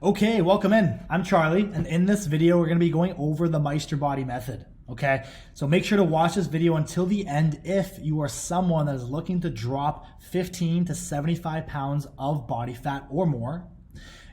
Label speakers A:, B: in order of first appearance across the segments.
A: Okay, welcome in. I'm Charlie, and in this video, we're going to be going over the Meister Body method. Okay, so make sure to watch this video until the end if you are someone that is looking to drop 15 to 75 pounds of body fat or more.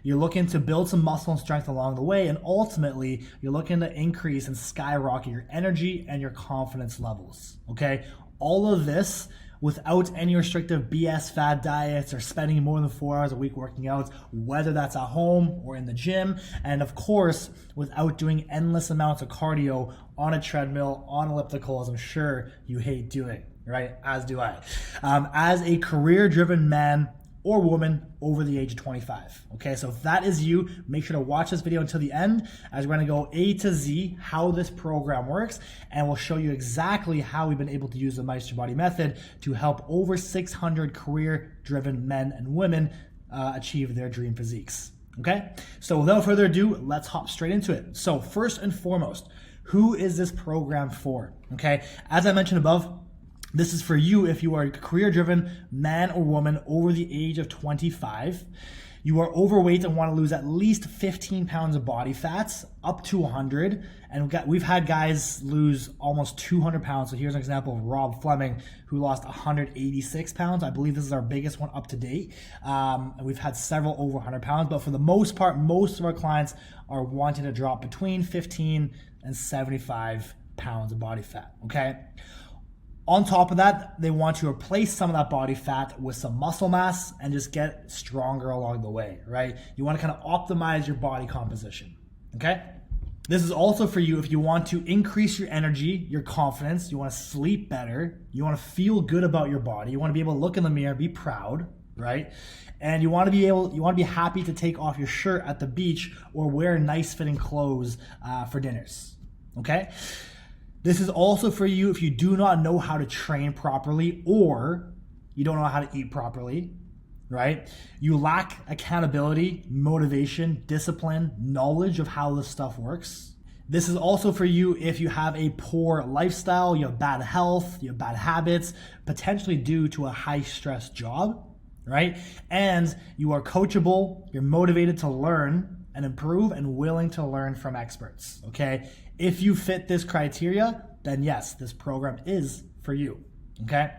A: You're looking to build some muscle and strength along the way, and ultimately, you're looking to increase and skyrocket your energy and your confidence levels. Okay, all of this without any restrictive BS fad diets or spending more than 4 hours a week working out, whether that's at home or in the gym. And of course, without doing endless amounts of cardio on a treadmill, on elliptical, as I'm sure you hate doing, right? As do I. As a career-driven man or woman over the age of 25. Okay, so if that is you, make sure to watch this video until the end, as we're gonna go A to Z how this program works, and we'll show you exactly how we've been able to use the Meister Body method to help over 600 career-driven men and women achieve their dream physiques. Okay, so without further ado, let's hop straight into it. So first and foremost, who is this program for? Okay, as I mentioned above, this is for you if you are a career-driven man or woman over the age of 25. You are overweight and want to lose at least 15 pounds of body fats, up to 100. And we've had guys lose almost 200 pounds. So here's an example of Rob Fleming, who lost 186 pounds. I believe this is our biggest one up to date. And we've had several over 100 pounds. But for the most part, most of our clients are wanting to drop between 15 and 75 pounds of body fat, okay? On top of that, they want to replace some of that body fat with some muscle mass and just get stronger along the way, right? You want to kind of optimize your body composition, okay? This is also for you if you want to increase your energy, your confidence, you want to sleep better, you want to feel good about your body, you want to be able to look in the mirror and be proud, right? And you want to be happy to take off your shirt at the beach or wear nice fitting clothes for dinners, okay? This is also for you if you do not know how to train properly or you don't know how to eat properly, right? You lack accountability, motivation, discipline, knowledge of how this stuff works. This is also for you if you have a poor lifestyle, you have bad health, you have bad habits, potentially due to a high stress job, right? And you are coachable, you're motivated to learn and improve and willing to learn from experts, okay? If you fit this criteria, then yes, this program is for you, okay?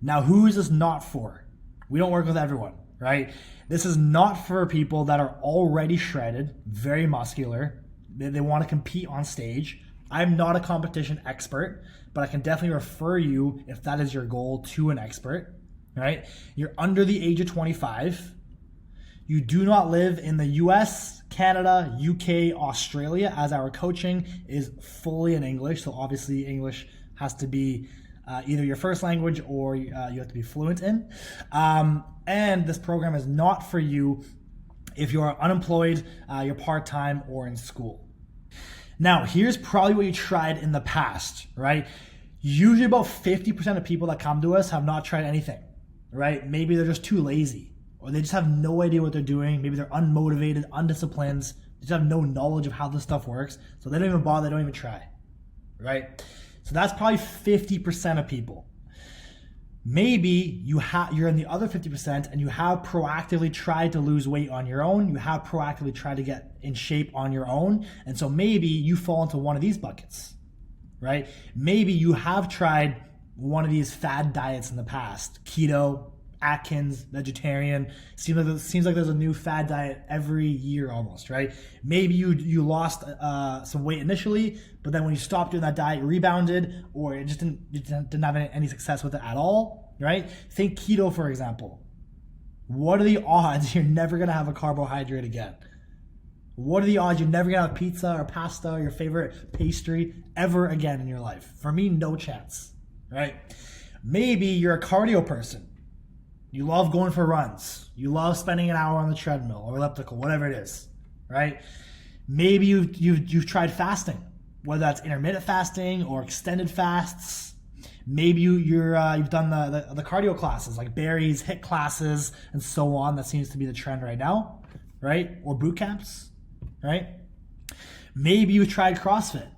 A: Now, who is this not for? We don't work with everyone, right? This is not for people that are already shredded, very muscular. They want to compete on stage. I'm not a competition expert, but I can definitely refer you, if that is your goal, to an expert, right? You're under the age of 25. You do not live in the US, Canada, UK, Australia, as our coaching is fully in English. So obviously English has to be either your first language or you have to be fluent in. And this program is not for you if you are unemployed, you're part-time, or in school. Now, here's probably what you tried in the past, right? Usually about 50% of people that come to us have not tried anything, right? Maybe they're just too lazy, or they just have no idea what they're doing. Maybe they're unmotivated, undisciplined. They just have no knowledge of how this stuff works. So they don't even bother, they don't even try, right? So that's probably 50% of people. Maybe you're in the other 50% and you have proactively tried to lose weight on your own. You have proactively tried to get in shape on your own. And so maybe you fall into one of these buckets, right? Maybe you have tried one of these fad diets in the past, keto, Atkins, vegetarian. Seems like there's a new fad diet every year almost, right? Maybe you lost some weight initially, but then when you stopped doing that diet, you rebounded, or you didn't have any success with it at all, right? Think keto, for example. What are the odds you're never gonna have a carbohydrate again? What are the odds you're never gonna have pizza or pasta or your favorite pastry ever again in your life? For me, no chance, right? Maybe you're a cardio person. You love going for runs. You love spending an hour on the treadmill or elliptical, whatever it is, right? Maybe you've tried fasting, whether that's intermittent fasting or extended fasts. Maybe you've done the cardio classes like Barry's, HIIT classes, and so on. That seems to be the trend right now, right? Or boot camps, right? Maybe you've tried CrossFit.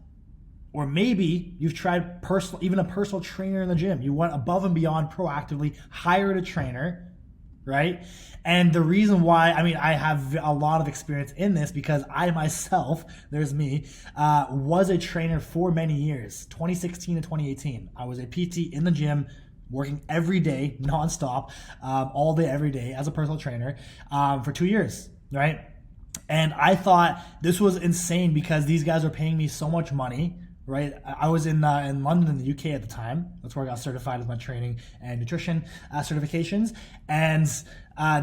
A: Or maybe you've tried even a personal trainer in the gym. You went above and beyond proactively, hired a trainer, right? And the reason why, I mean, I have a lot of experience in this because I myself, there's me, was a trainer for many years, 2016 to 2018. I was a PT in the gym, working every day, nonstop, all day, every day as a personal trainer for 2 years, right? And I thought this was insane because these guys are paying me so much money, right? I was in London, in the UK at the time. That's where I got certified with my training and nutrition certifications. And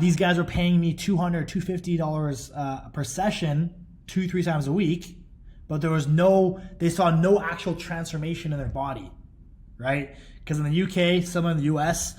A: these guys were paying me $200, $250 per session, 2-3 times a week. But they saw no actual transformation in their body, right? Because in the UK, some in the US,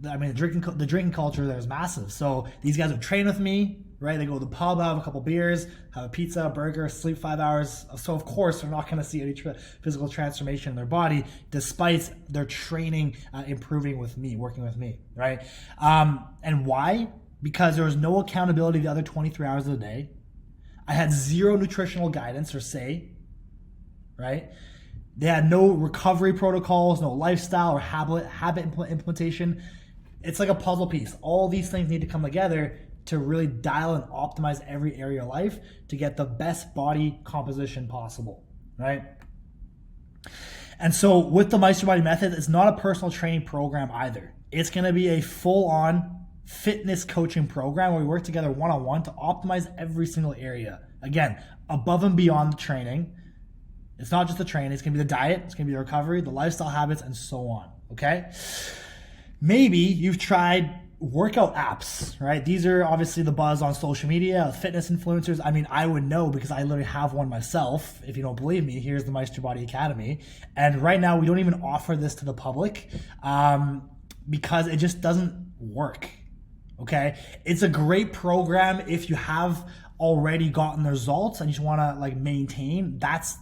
A: I mean, the drinking culture there is massive. So these guys would train with me, right? They go to the pub, have a couple beers, have a pizza, a burger, sleep 5 hours. So of course, they're not going to see any physical transformation in their body, despite their training improving with me, working with me, right? And why? Because there was no accountability the other 23 hours of the day. I had zero nutritional guidance or say, right? They had no recovery protocols, no lifestyle or habit implementation. It's like a puzzle piece. All these things need to come together to really dial and optimize every area of life to get the best body composition possible, right? And so with the Meister Body method, it's not a personal training program either. It's going to be a full-on fitness coaching program where we work together one-on-one to optimize every single area. Again, above and beyond the training. It's not just the training. It's going to be the diet. It's going to be the recovery, the lifestyle habits, and so on, okay? Maybe you've tried workout apps, right? These are obviously the buzz on social media, fitness influencers. I mean, I would know because I literally have one myself. If you don't believe me, here's the Meister Body Academy. And right now, we don't even offer this to the public because it just doesn't work, okay? It's a great program if you have already gotten the results and you just want to like maintain. That's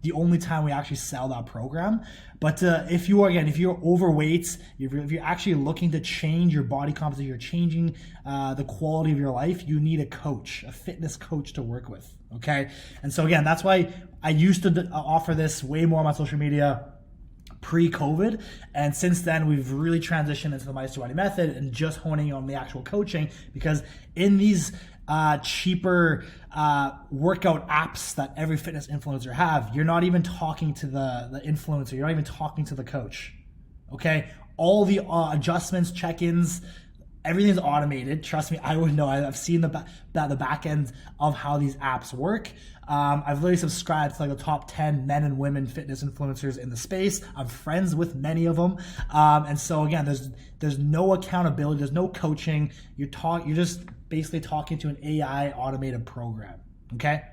A: the only time we actually sell that program. But if you're overweight, if you're actually looking to change your body composition, you're changing the quality of your life, you need a coach, a fitness coach to work with, okay? And so again, that's why I used to offer this way more on my social media pre-COVID, and since then we've really transitioned into the Meister Body method and just honing on the actual coaching, because in these cheaper workout apps that every fitness influencer have, you're not even talking to the influencer, you're not even talking to the coach, okay? All the adjustments, check-ins, everything's automated. Trust me, I would know. I've seen the back end of how these apps work. I've literally subscribed to like the top 10 men and women fitness influencers in the space. I'm friends with many of them. And so again, there's no accountability, there's no coaching. You're just basically talking to an AI automated program, okay?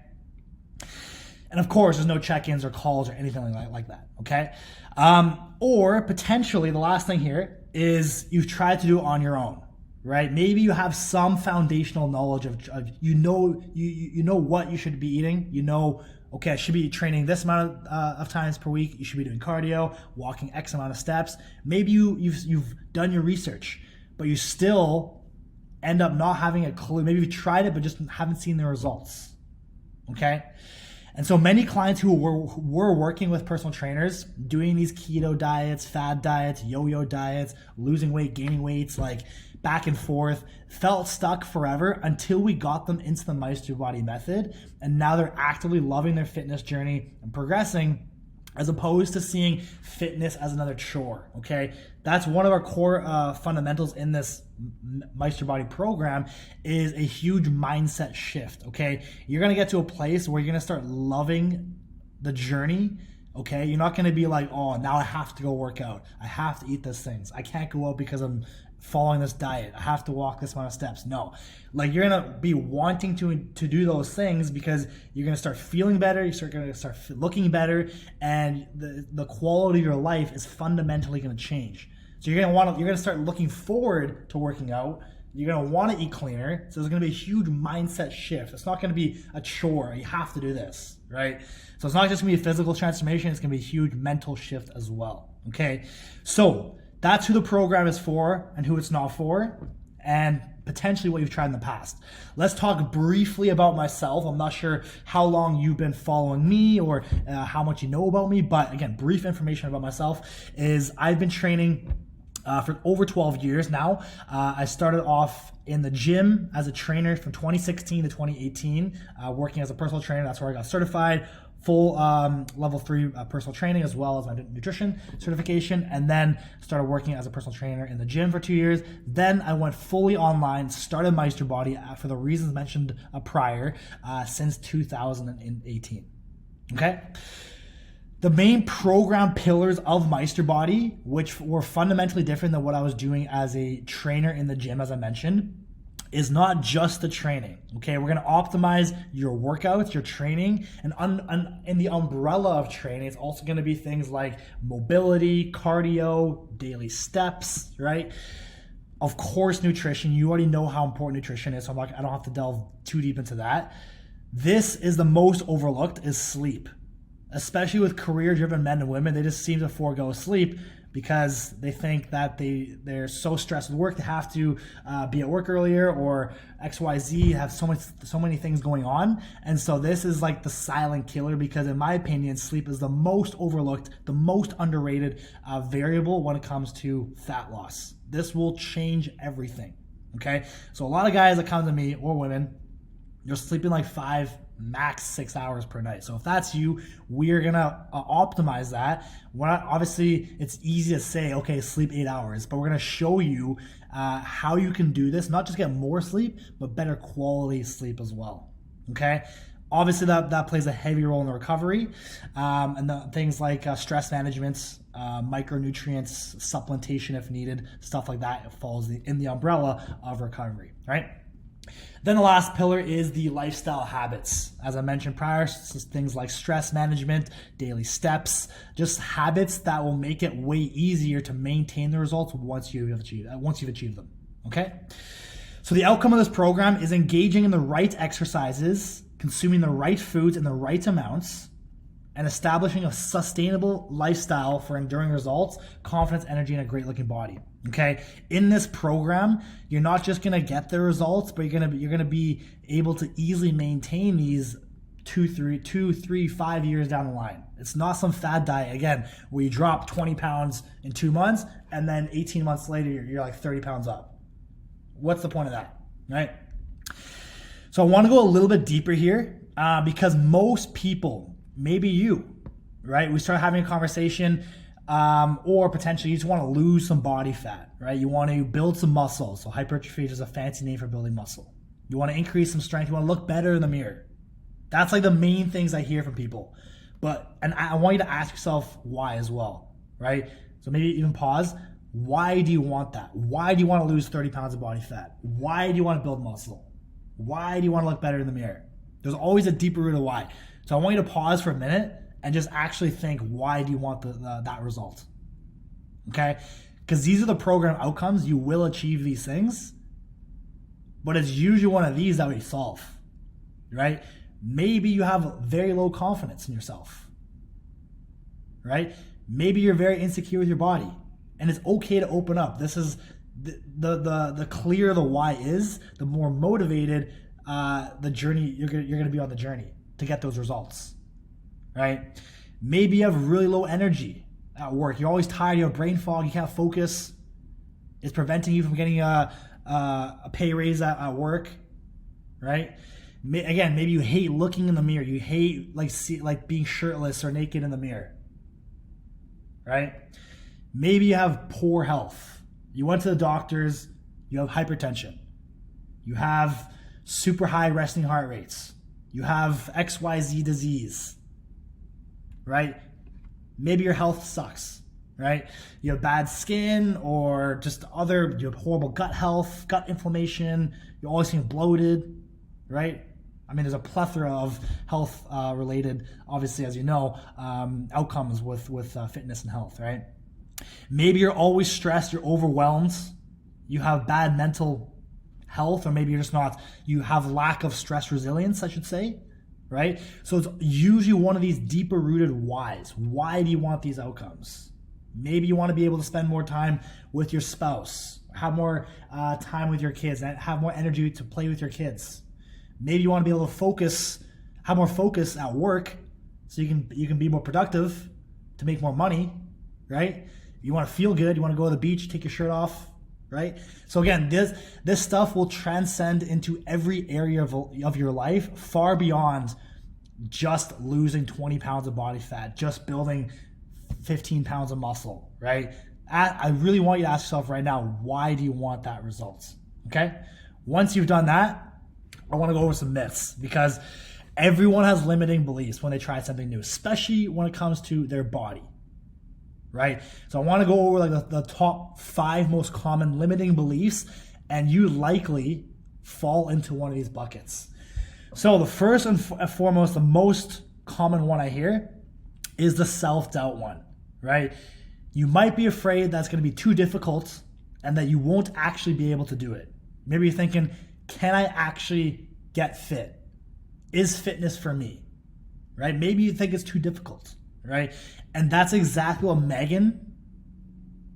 A: And of course, there's no check-ins or calls or anything like that, okay? Or potentially, the last thing here is you've tried to do it on your own, right? Maybe you have some foundational knowledge of you know what you should be eating. You know, okay, I should be training this amount of times per week. You should be doing cardio, walking X amount of steps. Maybe you've done your research, but you still end up not having a clue. Maybe you tried it, but just haven't seen the results, okay? And so many clients who were working with personal trainers, doing these keto diets, fad diets, yo-yo diets, losing weight, gaining weights, like back and forth, felt stuck forever until we got them into the Meister Body method. And now they're actively loving their fitness journey and progressing, as opposed to seeing fitness as another chore, okay? That's one of our core fundamentals in this Meister Body program, is a huge mindset shift, okay? You're gonna get to a place where you're gonna start loving the journey, okay? You're not gonna be like, oh, now I have to go work out. I have to eat these things. I can't go out because I'm following this diet. I have to walk this amount of steps. No, like you're gonna be wanting to do those things because you're gonna start feeling better. You're gonna start looking better, and the quality of your life is fundamentally gonna change. So you're gonna start looking forward to working out. You're gonna want to eat cleaner. So there's gonna be a huge mindset shift. It's not gonna be a chore. You have to do this, right? So it's not just gonna be a physical transformation. It's gonna be a huge mental shift as well. Okay, so that's who the program is for and who it's not for, and potentially what you've tried in the past. Let's talk briefly about myself. I'm not sure how long you've been following me or how much you know about me, but again, brief information about myself is I've been training for over 12 years now. I started off in the gym as a trainer from 2016 to 2018, working as a personal trainer. That's where I got certified, full level 3 personal training, as well as my nutrition certification, and then started working as a personal trainer in the gym for 2 years. Then I went fully online, started Meister Body for the reasons mentioned prior, since 2018. Okay? The main program pillars of Meister Body, which were fundamentally different than what I was doing as a trainer in the gym, as I mentioned, is not just the training. Okay, we're gonna optimize your workouts, your training, and in the umbrella of training, it's also gonna be things like mobility, cardio, daily steps, right? Of course, nutrition. You already know how important nutrition is, so I don't have to delve too deep into that. This is the most overlooked, is sleep. Especially with career-driven men and women, they just seem to forego sleep because they think that they're so stressed with work, they have to be at work earlier, or XYZ, have so many things going on. And so this is like the silent killer, because in my opinion, sleep is the most overlooked, the most underrated variable when it comes to fat loss. This will change everything, okay? So a lot of guys that come to me, or women, you're sleeping like 5, max 6 hours per night. So if that's you, we're gonna optimize that. Obviously, it's easy to say, okay, sleep 8 hours, but we're gonna show you how you can do this, not just get more sleep, but better quality sleep as well. Okay. Obviously, that plays a heavy role in the recovery, and things like stress management, micronutrients, supplementation if needed, stuff like that. It falls in the umbrella of recovery, right? Then the last pillar is the lifestyle habits. As I mentioned prior, things like stress management, daily steps, just habits that will make it way easier to maintain the results once you've achieved them. Okay? So the outcome of this program is engaging in the right exercises, consuming the right foods in the right amounts, and establishing a sustainable lifestyle for enduring results, confidence, energy, and a great looking body. Okay, in this program, you're not just gonna get the results, but you're gonna be able to easily maintain these 2, 3, 5 years down the line. It's not some fad diet again where you drop 20 pounds in 2 months and then 18 months later you're like 30 pounds up. What's the point of that, right? So I want to go a little bit deeper here because most people, maybe you, right? We start having a conversation. Or potentially you just want to lose some body fat, right? You want to build some muscle. So hypertrophy is a fancy name for building muscle. You want to increase some strength. You want to look better in the mirror. That's like the main things I hear from people. And I want you to ask yourself why as well, right? So maybe even pause. Why do you want that? Why do you want to lose 30 pounds of body fat? Why do you want to build muscle? Why do you want to look better in the mirror? There's always a deeper root of why. So I want you to pause for a minute and just actually think, why do you want that result? Okay? Because these are the program outcomes. You will achieve these things, but it's usually one of these that we solve, right? Maybe you have very low confidence in yourself, right? Maybe you're very insecure with your body, and it's okay to open up. This is the clearer the why is, the more motivated the journey you're going to be on the journey to get those results. Right? Maybe you have really low energy at work. You're always tired. You have brain fog. You can't focus. It's preventing you from getting a pay raise at work. Right? Again, maybe you hate looking in the mirror. You hate like being shirtless or naked in the mirror. Right? Maybe you have poor health. You went to the doctors. You have hypertension. You have super high resting heart rates. You have XYZ disease. Right? Maybe your health sucks, right? You have bad skin or just you have horrible gut health, gut inflammation. You always seem bloated, right? I mean, there's a plethora of health related, obviously, as you know, outcomes with fitness and health, right? Maybe you're always stressed, you're overwhelmed, you have bad mental health, or maybe you're just not, you have lack of stress resilience, I should say. Right? So it's usually one of these deeper rooted whys. Why do you want these outcomes? Maybe you want to be able to spend more time with your spouse, have more time with your kids, and have more energy to play with your kids. Maybe you want to be able to have more focus at work so you can be more productive to make more money, right? You want to feel good. You want to go to the beach, take your shirt off, right? So again, this stuff will transcend into every area of your life, far beyond just losing 20 pounds of body fat, just building 15 pounds of muscle, right? I really want you to ask yourself right now, why do you want that result? Okay? Once you've done that, I want to go over some myths, because everyone has limiting beliefs when they try something new, especially when it comes to their body, right? So I want to go over like the top 5 most common limiting beliefs, and you likely fall into one of these buckets. So the first and foremost, the most common one I hear is the self-doubt one, right? You might be afraid that's going to be too difficult and that you won't actually be able to do it. Maybe you're thinking, can I actually get fit? Is fitness for me, right? Maybe you think it's too difficult, right? And that's exactly what Megan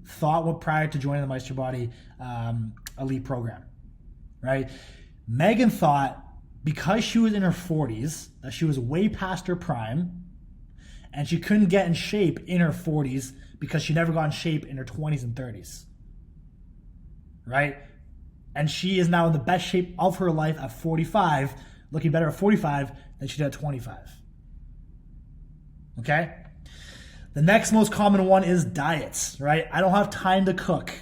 A: thought prior to joining the Meister Body elite program, right? Megan thought because she was in her 40s that she was way past her prime, and she couldn't get in shape in her 40s because she never got in shape in her 20s and 30s, right? And she is now in the best shape of her life at 45, looking better at 45 than she did at 25. Okay? The next most common one is diets, right? I don't have time to cook.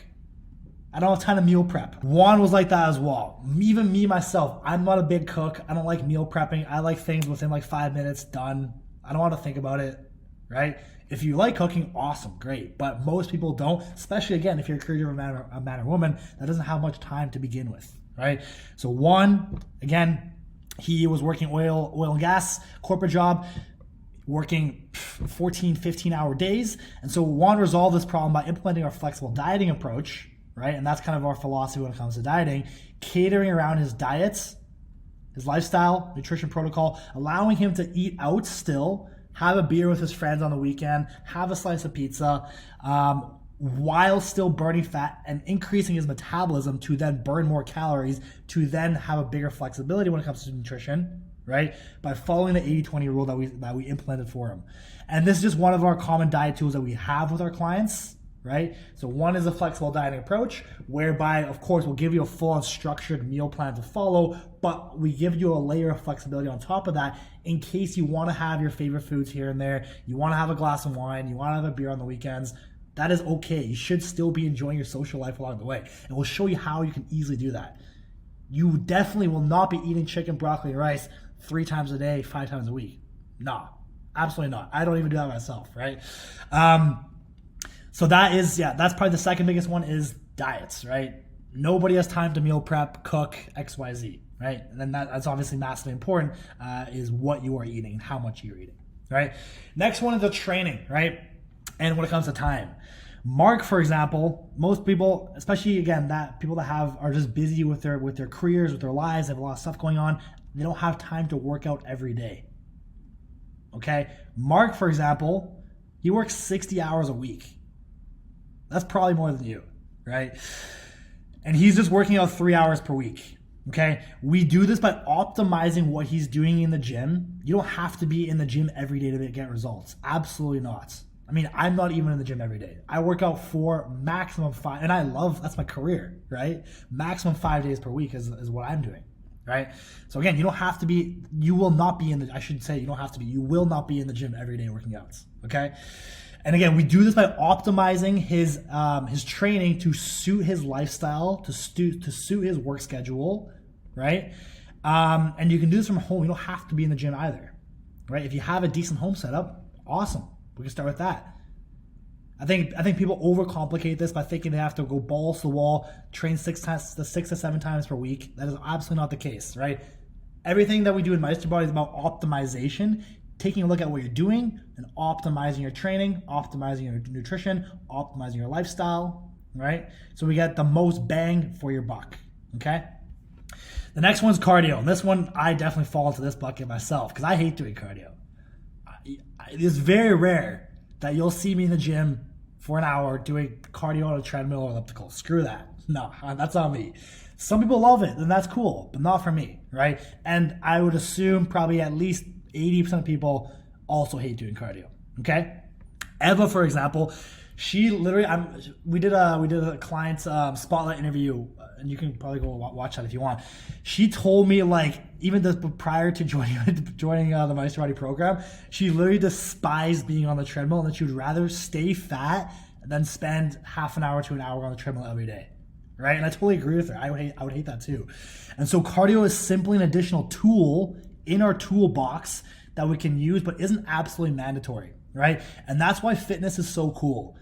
A: I don't have time to meal prep. Juan was like that as well. Even me, myself, I'm not a big cook. I don't like meal prepping. I like things within like 5 minutes, done. I don't want to think about it, right? If you like cooking, awesome, great. But most people don't, especially, again, if you're a career-driven man or woman that doesn't have much time to begin with, right? So Juan, again, he was working oil and gas, corporate job, working 14, 15-hour days. And so Juan resolved this problem by implementing our flexible dieting approach, right? And that's kind of our philosophy when it comes to dieting, catering around his diets, his lifestyle, nutrition protocol, allowing him to eat out still, have a beer with his friends on the weekend, have a slice of pizza, while still burning fat and increasing his metabolism to then burn more calories, to then have a bigger flexibility when it comes to nutrition, right? By following the 80-20 rule that we implemented for him. And this is just one of our common diet tools that we have with our clients, right? So one is a flexible dieting approach, whereby, of course, we'll give you a full and structured meal plan to follow, but we give you a layer of flexibility on top of that in case you want to have your favorite foods here and there, you want to have a glass of wine, you want to have a beer on the weekends. That is okay. You should still be enjoying your social life along the way. And we'll show you how you can easily do that. You definitely will not be eating chicken, broccoli, and rice 3 times a day, 5 times a week. No, absolutely not. I don't even do that myself, right? So that is, that's probably the second biggest one is diets, right? Nobody has time to meal prep, cook, XYZ, right? And then that's obviously massively important, is what you are eating and how much you're eating, right? Next one is the training, right? And when it comes to time, Mark, for example, most people, especially again, people that are just busy with their careers, with their lives, they have a lot of stuff going on. They don't have time to work out every day. Okay, Mark, for example, he works 60 hours a week. That's probably more than you, right? And he's just working out 3 hours per week. Okay, we do this by optimizing what he's doing in the gym. You don't have to be in the gym every day to get results. Absolutely not. I mean, I'm not even in the gym every day. I work out 4, maximum 5, and that's my career, right? Maximum 5 days per week is what I'm doing, right? So again, you will not be in the gym every day working out, okay? And again, we do this by optimizing his training to suit his lifestyle, to suit his work schedule, right? And you can do this from home. You don't have to be in the gym either, right? If you have a decent home setup, awesome. We can start with that. I think people overcomplicate this by thinking they have to go balls to the wall, train 6 to 7 times per week. That is absolutely not the case, right? Everything that we do in Meister Body is about optimization, taking a look at what you're doing and optimizing your training, optimizing your nutrition, optimizing your lifestyle, right? So we get the most bang for your buck, okay? The next one's cardio. And this one, I definitely fall into this bucket myself because I hate doing cardio. It's very rare that you'll see me in the gym for an hour doing cardio on a treadmill or elliptical. Screw that. No, that's not me. Some people love it, and that's cool, but not for me, right? And I would assume probably at least 80% of people also hate doing cardio, okay? Eva, for example, She literally, we did a client's spotlight interview, and you can probably go watch that if you want. She told me, like, even prior to joining the Meister Body program, she literally despised being on the treadmill, and that she would rather stay fat than spend half an hour to an hour on the treadmill every day. Right? And I totally agree with her. I would hate that too. And so cardio is simply an additional tool in our toolbox that we can use, but isn't absolutely mandatory, right? And that's why fitness is so cool,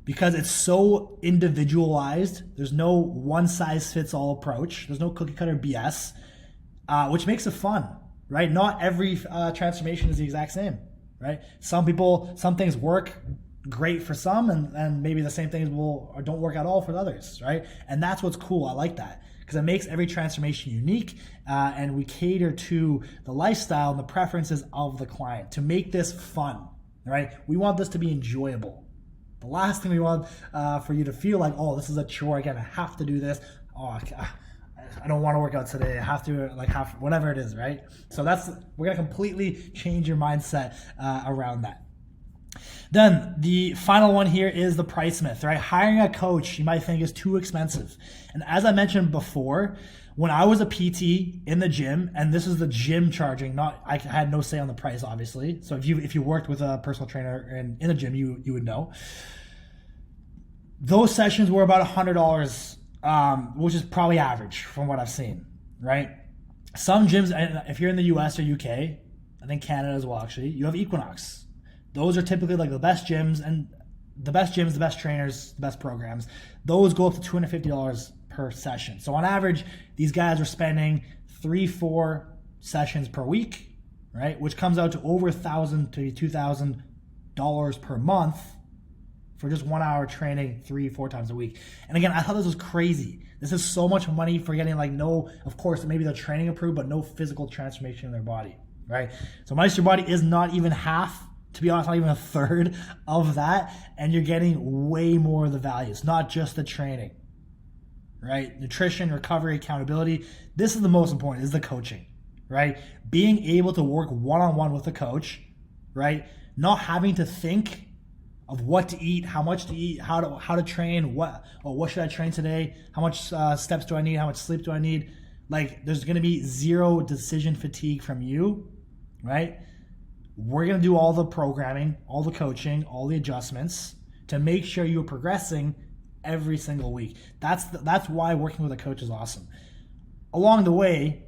A: because it's so individualized. There's no one size fits all approach. There's no cookie cutter BS, which makes it fun, right? Not every transformation is the exact same, right? Some things work great for some, and maybe the same things don't work at all for others, right? And that's what's cool. I like that, because it makes every transformation unique, and we cater to the lifestyle and the preferences of the client to make this fun, right? We want this to be enjoyable. The last thing we want for you to feel like, oh, this is a chore again, I have to do this. Oh, I don't want to work out today. I have to, whatever it is, right? So we're gonna completely change your mindset around that. Then the final one here is the price myth, right? Hiring a coach, you might think, is too expensive. And as I mentioned before, when I was a PT in the gym, and this is the gym charging, I had no say on the price, obviously. So if you worked with a personal trainer in the gym, you would know. Those sessions were about $100, which is probably average from what I've seen, right? Some gyms, if you're in the US or UK, I think Canada as well, actually, you have Equinox. Those are typically like the best gyms, the best trainers, the best programs. Those go up to $250 per session. So on average, these guys are spending 3-4 sessions per week, right? Which comes out to over $1,000 to $2,000 per month for just 1 hour training 3-4 times a week. And again, I thought this was crazy. This is so much money for getting of course, maybe the training approved, but no physical transformation in their body, right? So Meister Body is not even half, to be honest, not even a third of that, and you're getting way more of the value. It's not just the training, right? Nutrition, recovery, accountability. This is the most important, is the coaching, right? Being able to work one-on-one with a coach, right? Not having to think of what to eat, how much to eat, how to train, what should I train today, how much steps do I need, how much sleep do I need. There's going to be zero decision fatigue from you, right? We're going to do all the programming, all the coaching, all the adjustments to make sure you're progressing every single week. That's why working with a coach is awesome. Along the way,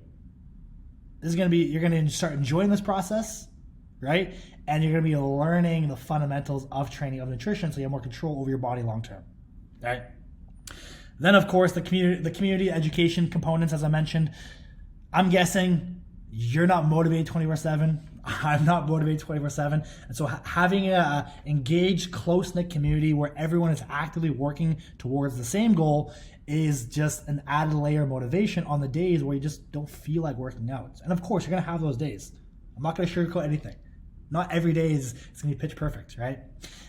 A: you're going to start enjoying this process, right? And you're going to be learning the fundamentals of training, of nutrition, so you have more control over your body long term, right? Then, of course, the community education components, as I mentioned. I'm guessing you're not motivated 24/7. I'm not motivated 24/7. And so having a engaged, close-knit community where everyone is actively working towards the same goal is just an added layer of motivation on the days where you just don't feel like working out. And of course, you're going to have those days. I'm not going to sugarcoat anything. Not every day it's going to be pitch perfect, right?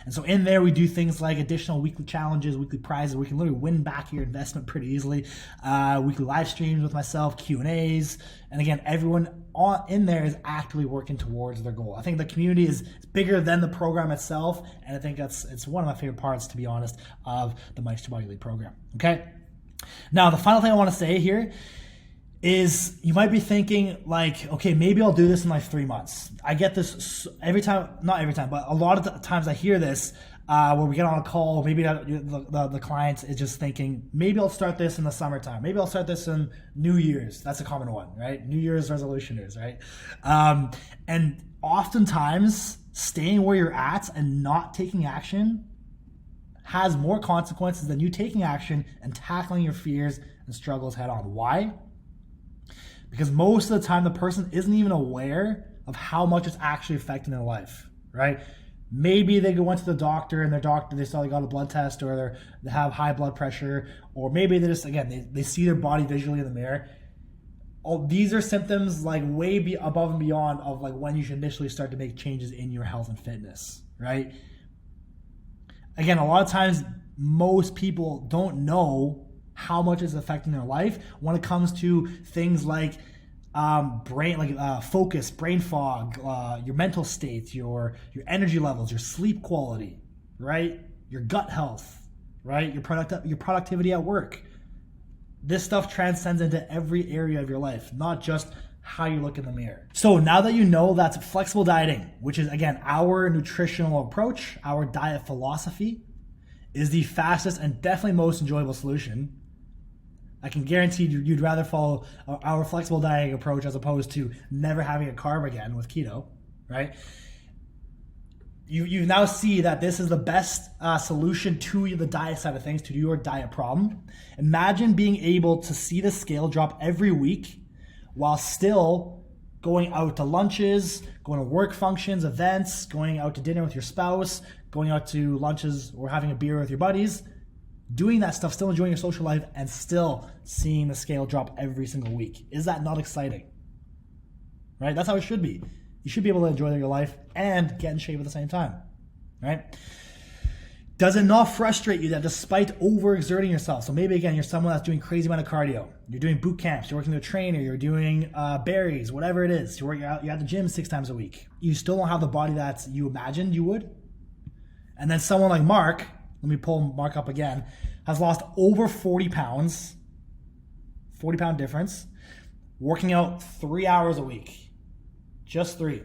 A: And so in there, we do things like additional weekly challenges, weekly prizes. We can literally win back your investment pretty easily. Weekly live streams with myself, Q&As. And again, everyone in there is actively working towards their goal. I think the community is bigger than the program itself. And I think it's one of my favorite parts, to be honest, of the Meister Body League program, okay? Now, the final thing I want to say here is you might be thinking okay, maybe I'll do this in 3 months. I get this every time, not every time, but a lot of the times I hear this where we get on a call, maybe the client is just thinking, maybe I'll start this in the summertime. Maybe I'll start this in New Year's. That's a common one, right? New Year's resolutioners, right? And oftentimes staying where you're at and not taking action has more consequences than you taking action and tackling your fears and struggles head on. Why? Because most of the time, the person isn't even aware of how much it's actually affecting their life, right? Maybe they went to the doctor and they saw they got a blood test, or they have high blood pressure, or maybe they see their body visually in the mirror. All these are symptoms way above and beyond of when you should initially start to make changes in your health and fitness, right? Again, a lot of times, most people don't know how much it's affecting their life when it comes to things like focus, brain fog, your mental state, your energy levels, your sleep quality, right? your gut health, right? Your productivity at work. This stuff transcends into every area of your life, not just how you look in the mirror. So now that you know that's flexible dieting, which is again our nutritional approach, our diet philosophy, is the fastest and definitely most enjoyable solution. I can guarantee you'd rather follow our flexible dieting approach as opposed to never having a carb again with keto, right? You now see that this is the best solution to the diet side of things, to your diet problem. Imagine being able to see the scale drop every week while still going out to lunches, going to work functions, events, going out to dinner with your spouse, going out to lunches or having a beer with your buddies, doing that stuff, still enjoying your social life, and still seeing the scale drop every single week. Is that not exciting? Right? That's how it should be. You should be able to enjoy your life and get in shape at the same time, right? Does it not frustrate you that despite overexerting yourself, so maybe again, you're someone that's doing crazy amount of cardio, you're doing boot camps, you're working with a trainer, you're doing berries, whatever it is, you're at the gym 6 times a week, you still don't have the body that you imagined you would? And then someone like Mark, let me pull Mark up again, has lost over 40 pounds, 40 pound difference, working out 3 hours a week. Just 3,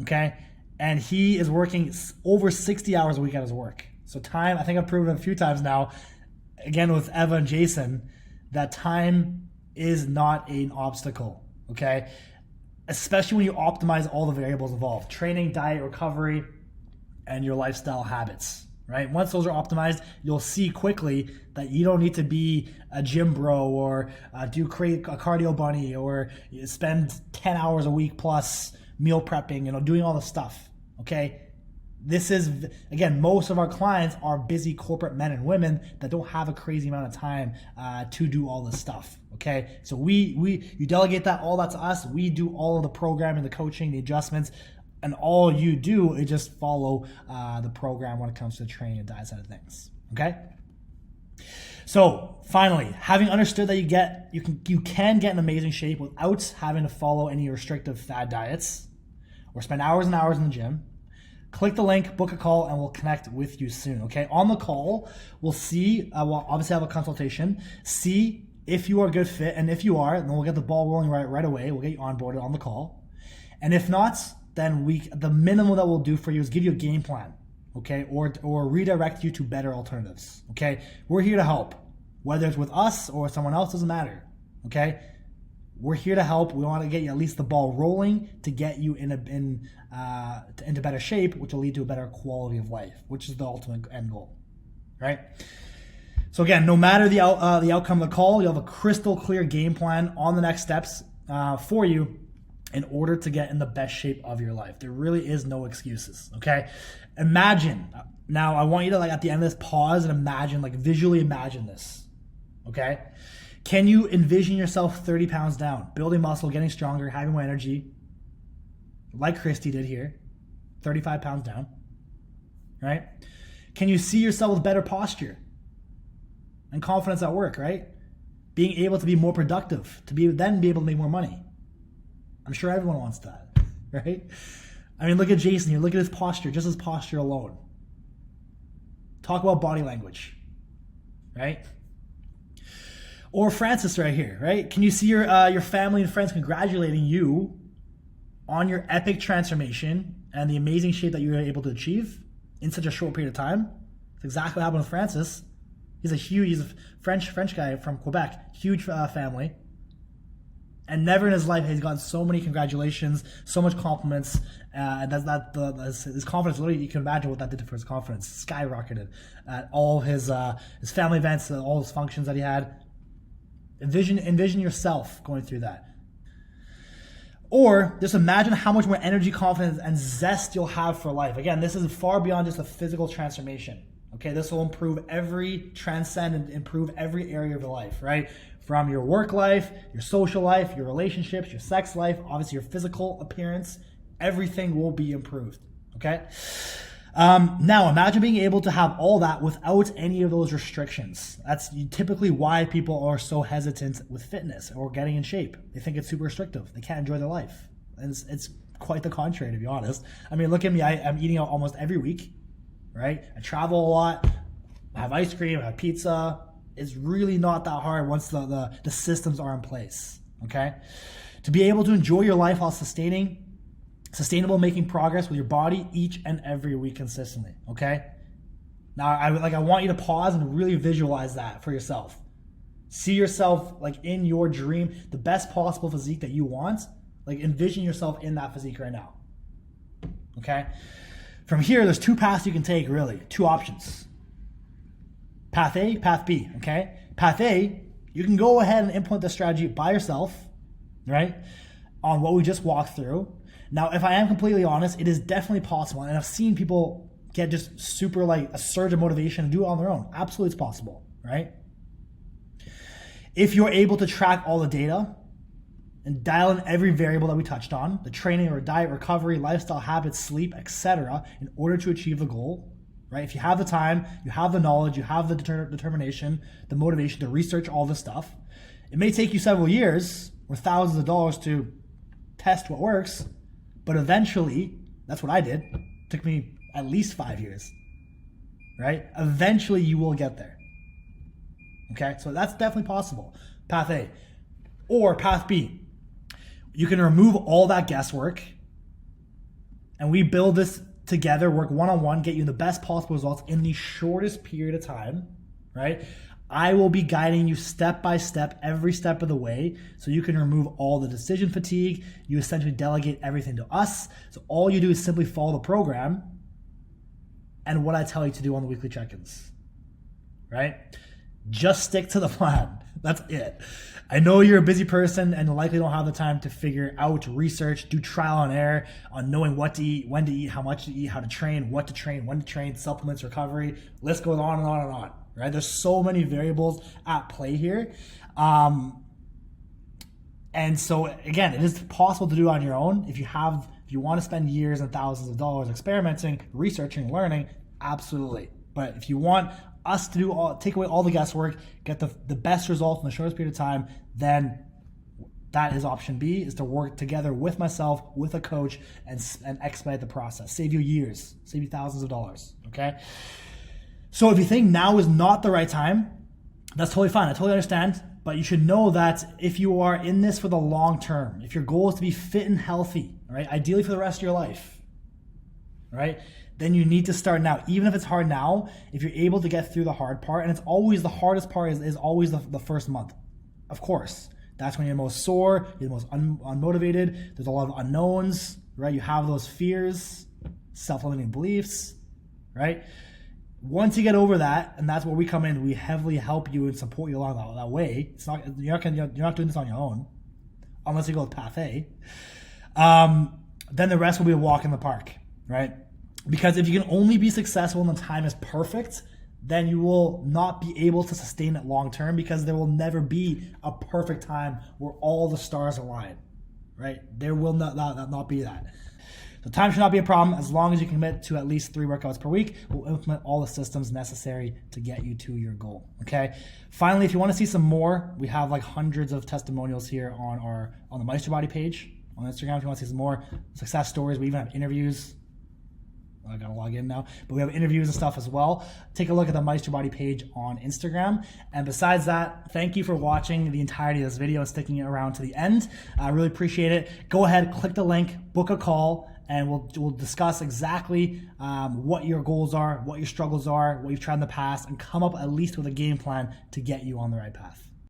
A: okay? And he is working over 60 hours a week at his work. So time, I think I've proven it a few times now, again with Eva and Jason, that time is not an obstacle, okay? Especially when you optimize all the variables involved, training, diet, recovery, and your lifestyle habits, right? Once those are optimized, you'll see quickly that you don't need to be a gym bro or create a cardio bunny or spend 10 hours a week plus meal prepping, doing all the stuff, okay? This is, again, most of our clients are busy corporate men and women that don't have a crazy amount of time to do all this stuff, okay? So you delegate all that to us. We do all of the programming, the coaching, the adjustments, and all you do is just follow the program when it comes to the training and diet side of things, okay? So finally, having understood that you can get in amazing shape without having to follow any restrictive fad diets or spend hours and hours in the gym, click the link, book a call, and we'll connect with you soon, okay? On the call, we'll see, we'll obviously have a consultation, see if you are a good fit, and if you are, then we'll get the ball rolling right away. We'll get you onboarded on the call. And if not, then the minimum that we'll do for you is give you a game plan, okay? Or redirect you to better alternatives, okay? We're here to help. Whether it's with us or someone else, doesn't matter, okay? We're here to help. We want to get you at least the ball rolling to get you into better shape, which will lead to a better quality of life, which is the ultimate end goal, right? So again, no matter the outcome of the call, you'll have a crystal clear game plan on the next steps for you in order to get in the best shape of your life. There really is no excuses, okay? Imagine, now I want you to at the end of this pause and visually imagine this, okay? Can you envision yourself 30 pounds down, building muscle, getting stronger, having more energy, like Christy did here, 35 pounds down, right? Can you see yourself with better posture and confidence at work, right? Being able to be more productive, then be able to make more money. I'm sure everyone wants that, right? I mean, look at Jason here. Look at his posture, just his posture alone. Talk about body language, right? Or Francis right here, right? Can you see your family and friends congratulating you on your epic transformation and the amazing shape that you were able to achieve in such a short period of time? That's exactly what happened with Francis. He's a French guy from Quebec, huge family. And never in his life has he gotten so many congratulations, so much compliments, and his confidence, literally, you can imagine what that did for his confidence. Skyrocketed at all his family events, all his functions that he had. Envision yourself going through that. Or just imagine how much more energy, confidence, and zest you'll have for life. Again, this is far beyond just a physical transformation. Okay, this will transcend and improve every area of your life, right? From your work life, your social life, your relationships, your sex life, obviously your physical appearance, everything will be improved, okay? Now, imagine being able to have all that without any of those restrictions. That's typically why people are so hesitant with fitness or getting in shape. They think it's super restrictive. They can't enjoy their life. And it's quite the contrary, to be honest. I mean, look at me. I'm eating out almost every week. right? I travel a lot, I have ice cream, I have pizza. It's really not that hard once the systems are in place, okay? To be able to enjoy your life while sustainable making progress with your body each and every week consistently, okay? Now, I want you to pause and really visualize that for yourself. See yourself like in your dream, the best possible physique that you want. Like envision yourself in that physique right now, okay? From here, there's two paths you can take, really, two options. Path A, path B, okay? Path A, you can go ahead and implement this strategy by yourself, right? On what we just walked through. Now, if I am completely honest, it is definitely possible. And I've seen people get just super like a surge of motivation and do it on their own. Absolutely, it's possible, right? If you're able to track all the data and dial in every variable that we touched on, the training or diet, recovery, lifestyle habits, sleep, etc., in order to achieve the goal, right? If you have the time, you have the knowledge, you have the determination, the motivation to research all this stuff, it may take you several years or thousands of dollars to test what works, but eventually, that's what I did. It took me at least 5 years, right? Eventually you will get there. Okay, so that's definitely possible. Path A. Or path B. You can remove all that guesswork and we build this together, work one-on-one, get you the best possible results in the shortest period of time, right? I will be guiding you step by step, every step of the way, so you can remove all the decision fatigue. You essentially delegate everything to us. So all you do is simply follow the program and what I tell you to do on the weekly check-ins, right? Just stick to the plan. That's it. I know you're a busy person and likely don't have the time to figure out, research, do trial and error on knowing what to eat, when to eat, how much to eat, how to train, what to train, when to train, supplements, recovery. List goes on and on and on, right? There's so many variables at play here. And so again, it is possible to do on your own. If you want to spend years and thousands of dollars experimenting, researching, learning, absolutely. But if you want us to take away all the guesswork, get the best result in the shortest period of time, then that is option B, is to work together with myself, with a coach, and expedite the process. Save you years, save you thousands of dollars, okay? So if you think now is not the right time, that's totally fine. I totally understand. But you should know that if you are in this for the long term, if your goal is to be fit and healthy, right, ideally for the rest of your life, right, then you need to start now. Even if it's hard now, if you're able to get through the hard part, and it's always the hardest part is always the first month. Of course, that's when you're most sore, you're the most unmotivated, there's a lot of unknowns, right? You have those fears, self-limiting beliefs, right? Once you get over that, and that's where we come in, we heavily help you and support you along that way. You're not doing this on your own, unless you go with path A. Then the rest will be a walk in the park, right? Because if you can only be successful when the time is perfect, then you will not be able to sustain it long term, because there will never be a perfect time where all the stars align, right? There will not be that. So time should not be a problem. As long as you commit to at least 3 workouts per week, we'll implement all the systems necessary to get you to your goal, okay? Finally, if you want to see some more, we have like hundreds of testimonials here on the Meister Body page on Instagram. If you want to see some more success stories, we even have interviews. I gotta log in now, but we have interviews and stuff as well. Take a look at the Meister Body page on Instagram. And besides that, thank you for watching the entirety of this video and sticking it around to the end. I really appreciate it. Go ahead, click the link, book a call, and we'll discuss exactly what your goals are, what your struggles are, what you've tried in the past, and come up at least with a game plan to get you on the right path.